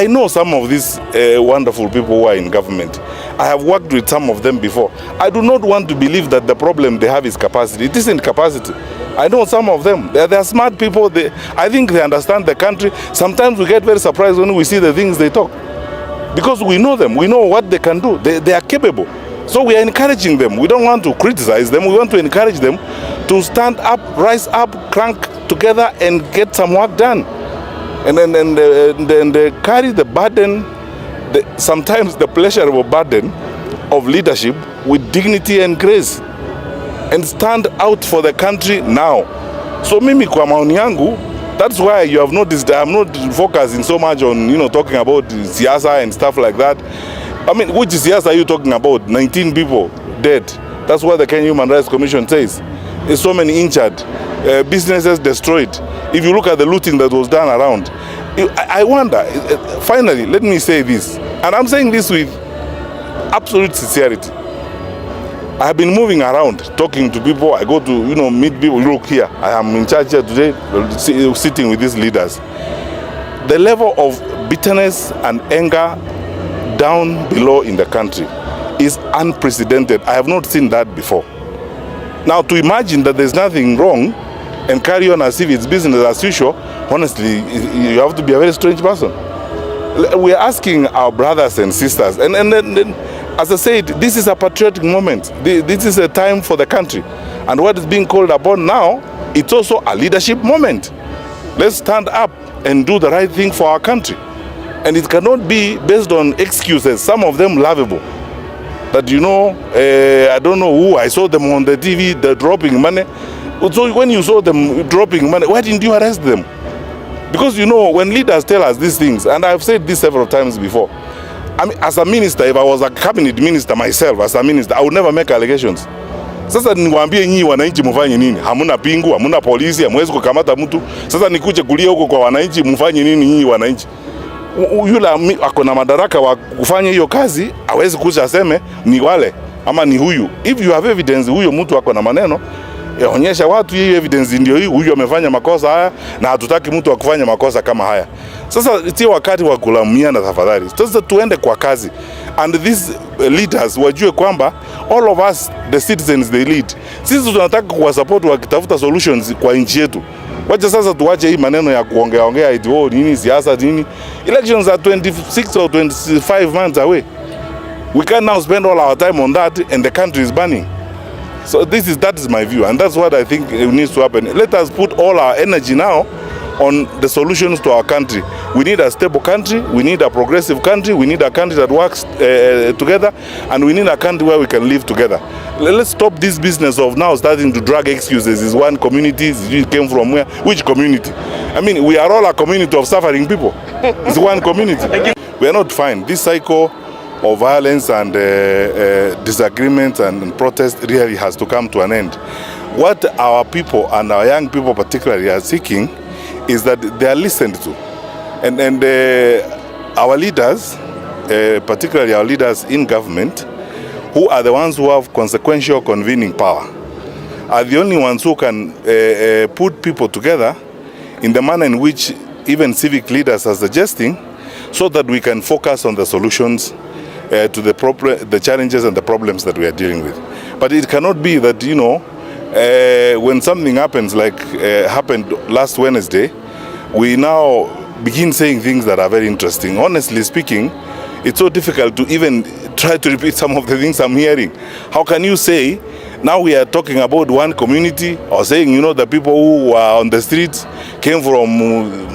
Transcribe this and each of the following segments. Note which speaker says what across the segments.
Speaker 1: I know some of these wonderful people who are in government. I have worked with some of them before. I do not want to believe that the problem they have is capacity. It isn't capacity. I know some of them. They're smart people. I think they understand the country. Sometimes we get very surprised when we see the things they talk. Because we know them. We know what they can do. They are capable. So we are encouraging them. We don't want to criticize them. We want to encourage them to stand up, rise up, crank together and get some work done. And then they carry the burden, sometimes the pleasurable burden of leadership with dignity and grace, and stand out for the country now. So mimi kwa maoni yangu, that's why you have noticed that I'm not focusing so much on, talking about siasa and stuff like that. I mean, which siasa are you talking about? 19 people dead. That's what the Kenya Human Rights Commission says. There's so many injured, businesses destroyed. If you look at the looting that was done around, I wonder, finally, let me say this, and I'm saying this with absolute sincerity. I have been moving around, talking to people. I go to, meet people. Look here, I am in charge here today, sitting with these leaders. The level of bitterness and anger down below in the country is unprecedented. I have not seen that before. Now, to imagine that there's nothing wrong and carry on as if it's business as usual, honestly, you have to be a very strange person. We are asking our brothers and sisters, and then, as I said, this is a patriotic moment. This is a time for the country. And what is being called upon now, it's also a leadership moment. Let's stand up and do the right thing for our country. And it cannot be based on excuses, some of them lovable. That, I don't know who, I saw them on the TV, they're dropping money. So when you saw them dropping money, why didn't you arrest them? Because when leaders tell us these things, and I've said this several times before, I mean, as a minister, if I was a cabinet minister myself, as a minister, I would never make allegations. Sasa niwaambie nyinyi wananchi mfanye nini? Hamuna pingu, hamuna polisi, hamwezi kukamata mtu. Sasa nikuje kulia huko kwa wananchi mfanye nini nyinyi wananchi? Yule ako na madaraka wa kufanya hiyo kazi, hawezi kuja aseme ni wale ama ni huyu. If you have evidence huyo mtu ako na maneno, onyesha watu hiyo evidence ndio hii, huyu amefanya makosa haya na hatutaki mtu akufanya makosa kama haya. Sasa sio wakati wa kulaumiana tafadhali. Sasa tuende kwa kazi. And these leaders wajue kwamba all of us the citizens they lead. Sisi tunataka kuwa support wakitafuta solutions kwa nchi yetu. Wacha sasa tuache hii maneno ya kuongea eti nini siasa nini. Elections are 26 or 25 months away. We can now spend all our time on that and the country is burning. So that is my view, and that's what I think needs to happen. Let us put all our energy now on the solutions to our country. We need a stable country, we need a progressive country, we need a country that works together, and we need a country where we can live together. Let's stop this business of now starting to drag excuses. Is one community, you came from where? Which community? I mean, we are all a community of suffering people. It's one community. We are not fine. This cycle of violence and disagreement and protest really has to come to an end. What our people and our young people particularly are seeking is that they are listened to. And our leaders, particularly our leaders in government, who are the ones who have consequential convening power, are the only ones who can put people together in the manner in which even civic leaders are suggesting, so that we can focus on the solutions to the challenges and the problems that we are dealing with. But it cannot be that, when something happens like happened last Wednesday, we now begin saying things that are very interesting. Honestly speaking, it's so difficult to even try to repeat some of the things I'm hearing. How can you say, now we are talking about one community, or saying, the people who were on the streets came from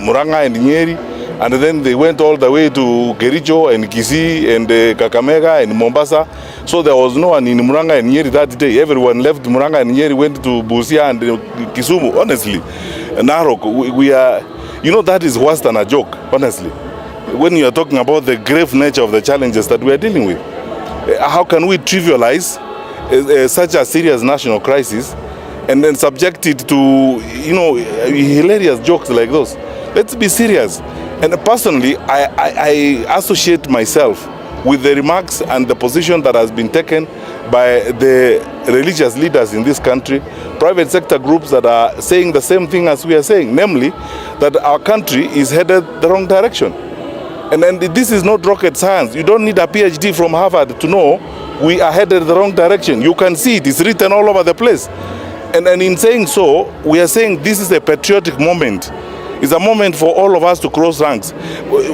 Speaker 1: Muranga and Nyeri, and then they went all the way to Kericho and Kisii and Kakamega and Mombasa. So there was no one in Muranga and Nyeri that day. Everyone left Muranga and Nyeri, went to Busia and Kisumu, honestly. Narok, we are, that is worse than a joke, honestly. When you are talking about the grave nature of the challenges that we are dealing with. How can we trivialize such a serious national crisis and then subject it to, hilarious jokes like those? Let's be serious. And personally, I associate myself with the remarks and the position that has been taken by the religious leaders in this country, private sector groups that are saying the same thing as we are saying, namely that our country is headed the wrong direction. And then this is not rocket science. You don't need a PhD from Harvard to know we are headed the wrong direction. You can see it is written all over the place. And in saying so, we are saying this is a patriotic moment. It's a moment for all of us to cross ranks.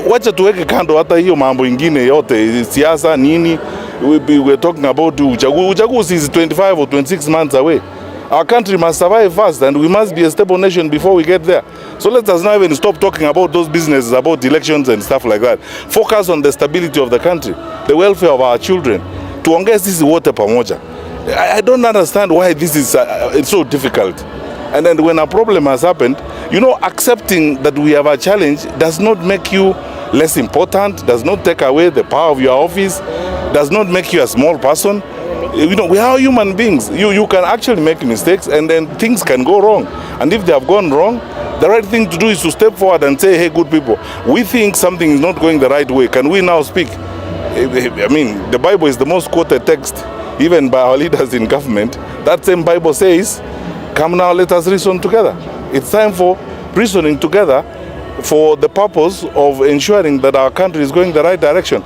Speaker 1: Wacha tuweke kando hata hiyo mambo ingine yote, siasa nini. We're talking about uchaguzi is 25 or 26 months away. Our country must survive first, and we must be a stable nation before we get there. So let us not even stop talking about those businesses, about elections and stuff like that. Focus on the stability of the country, the welfare of our children. Tuongee sisi wote pamoja. I don't understand why this is it's so difficult. And then when a problem has happened, you know, accepting that we have a challenge does not make you less important, does not take away the power of your office, does not make you a small person. You know, we are human beings. You can actually make mistakes, and then things can go wrong. And if they have gone wrong, the right thing to do is to step forward and say, hey, good people, we think something is not going the right way. Can we now speak? I mean, the Bible is the most quoted text, even by our leaders in government. That same Bible says, come now, let us reason together. It's time for reasoning together for the purpose of ensuring that our country is going the right direction.